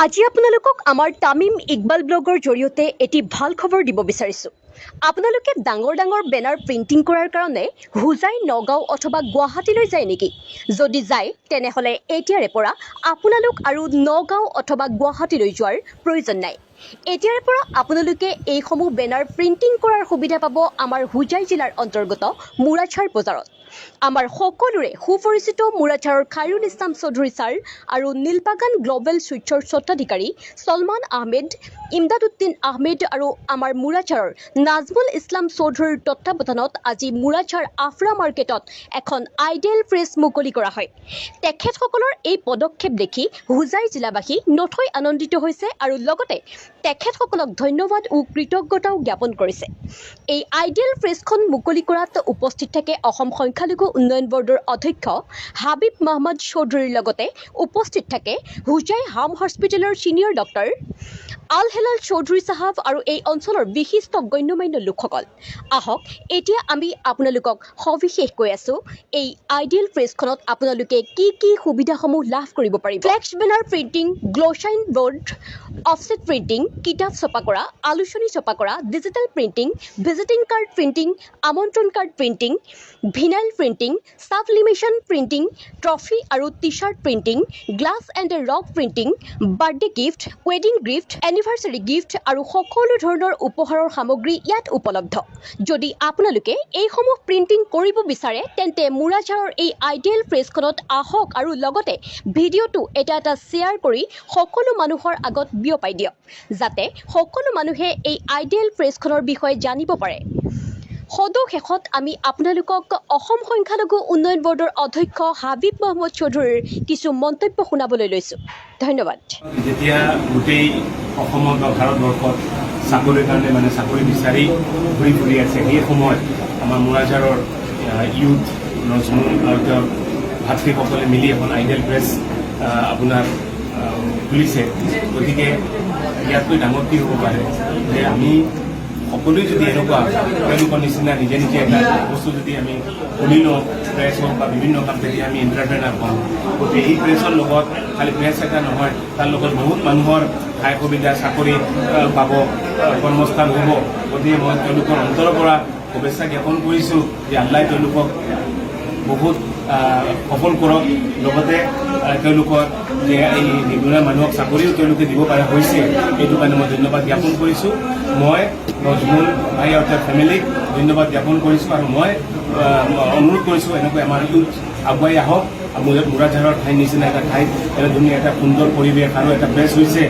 আজি আপোনালোকক আমাৰ তামিম ইকবাল ব্লগৰ জৰিয়তে এটি ভাল খবৰ দিব বিচাৰিছোঁ। আপোনালোকে ডাঙৰ ডাঙৰ বেনাৰ প্ৰিণ্টিং কৰাৰ কাৰণে হোজাই নগাঁও অথবা গুৱাহাটীলৈ যায় নেকি? যদি যায় তেনেহ'লে এতিয়াৰে পৰা আপোনালোক আৰু নগাঁও অথবা গুৱাহাটীলৈ যোৱাৰ প্ৰয়োজন নাই। এতিয়াৰে পৰা আপোনালোকে এইসমূহ বেনাৰ প্ৰিণ্টিং কৰাৰ সুবিধা পাব আমাৰ হোজাই জিলাৰ অন্তৰ্গত মুৰাচাৰ বজাৰত। আমাৰ সকলোৰে সুপৰিচিত মুৰাচাৰৰ খাইৰুল ইছলাম চৌধুৰী ছাৰ আৰু নীলবাগান গ্ল'বেল ছুইটছৰ স্বত্বাধিকাৰী ছলমান আহমেদ, ইমদাদুদ্দিন আহমেদ আৰু আমাৰ মুৰাচাৰৰ নাজমুল ইছলাম চৌধুৰীৰ তত্বাৱধানত আজি মুৰাচাৰ আফৰা মাৰ্কেটত এখন আইডিয়েল প্ৰেছ মুকলি কৰা হয়। তেখেতসকলৰ এই পদক্ষেপ দেখি হোজাই জিলাবাসী নথৈ আনন্দিত হৈছে আৰু লগতে তেখেতসকলক ধন্যবাদ ও কৃতজ্ঞতাও জ্ঞাপন কৰিছে। এই আইডিয়েল প্ৰেছখন মুকলি কৰাত উপস্থিত থাকে অসম সংখ্যালঘু উন্নয়ন বৰ্ডৰ অধ্যক্ষ হাবিব মহম্মদ চৌধুৰীৰ লগতে উপস্থিত থাকে হোজাই হাম হস্পিটেলৰ ছিনিয়ৰ ডক্টৰ আল হেলাল চৌধুৰী চাহাব আৰু এই অঞ্চলৰ বিশিষ্ট গণ্যমান্য লোকসকল। আহক এতিয়া আমি আপোনালোকক সবিশেষ কৈ আছোঁ এই আইডিয়েল প্ৰেছখনত আপোনালোকে কি কি সুবিধাসমূহ লাভ কৰিব পাৰিব। Flex banner printing, glow sign board, offset printing, কিতাপ ছপা কৰা, আলোচনী ছপা কৰা, digital printing, visiting card printing, আমন্ত্ৰণ card printing, vinyl printing, sublimation printing, trophy আৰু T shirt printing, glass and rock printing, birthday gift, ৱেডিং গিফ্ট, এনিভাৰ্চাৰী গিফ্ট আৰু সকলো ধৰণৰ উপহাৰৰ সামগ্ৰী ইয়াত উপলব্ধ। যদি আপোনালোকে এইসমূহ প্ৰিণ্টিং কৰিব বিচাৰে তেন্তে মুৰাচাৰৰ এই আইডিয়েল প্ৰেছখনত আহক আৰু লগতে ভিডিঅ'টো এটা শ্বেয়াৰ কৰি সকলো মানুহৰ আগত বিয়পাই দিয়ক, যাতে সকলো মানুহে এই আইডিয়েল প্ৰেছখনৰ বিষয়ে জানিব পাৰে। সদশেষত আমি আপোনালোকক অসম সংখ্যালঘু উন্নয়ন বৰ্ডৰ অধ্যক্ষ হাবিব মহম্মদ চৌধুৰীৰ কিছু মন্তব্য শুনাবলৈ লৈছোঁ। ধন্যবাদ। যেতিয়া গোটেই অসমত বা ভাৰতবৰ্ষত চাকৰিৰ কাৰণে চাকৰি বিচাৰি ঘূৰি ফুৰি আছে, সেই সময়ত আমাৰ মুৰাচাৰৰ ইউথ নজমুল আৰু তেওঁৰ ভাতৃসকলে মিলি এখন আইডিয়েল প্ৰেছ আপোনাৰ খুলিছে। গতিকে ইয়াতকৈ ডাঙৰ কি হ'ব পাৰে যে আমি সকলোৱে যদি এনেকুৱা তেওঁলোকৰ নিচিনা নিজে নিজে এটা বস্তু যদি আমি খুলি লওঁ, প্ৰেছ হওক বা বিভিন্ন কাম যদি আমি এণ্টাৰপ্ৰেনাৰ হওঁ, গতিকে এই প্ৰেছৰ লগত খালি প্ৰেছ এটা নহয়, তাৰ লগত বহুত মানুহৰ ঠাই সুবিধা, চাকৰি পাব, কৰ্মস্থান হ'ব। গতিকে মই তেওঁলোকৰ অন্তৰৰ পৰা শুভেচ্ছা জ্ঞাপন কৰিছোঁ যে আল্লাই তেওঁলোকক বহুত সফল কৰক, লগতে তেওঁলোকৰ যে এই নিবনুৱা মানুহক চাকৰিও তেওঁলোকে দিব পৰা হৈছে, এইটো কাৰণে মই ধন্যবাদ জ্ঞাপন কৰিছোঁ। মই নজমুল ভাই আৰু তেওঁৰ ফেমিলিক ধন্যবাদ জ্ঞাপন কৰিছোঁ আৰু মই অনুৰোধ কৰিছোঁ এনেকৈ আমাৰ ইউথ আগুৱাই আহক। মুৰাচাৰৰ ঠাইৰ নিচিনা এটা ঠাইত এটা ধুনীয়া এটা সুন্দৰ পৰিৱেশ আৰু এটা প্ৰেছ হৈছে।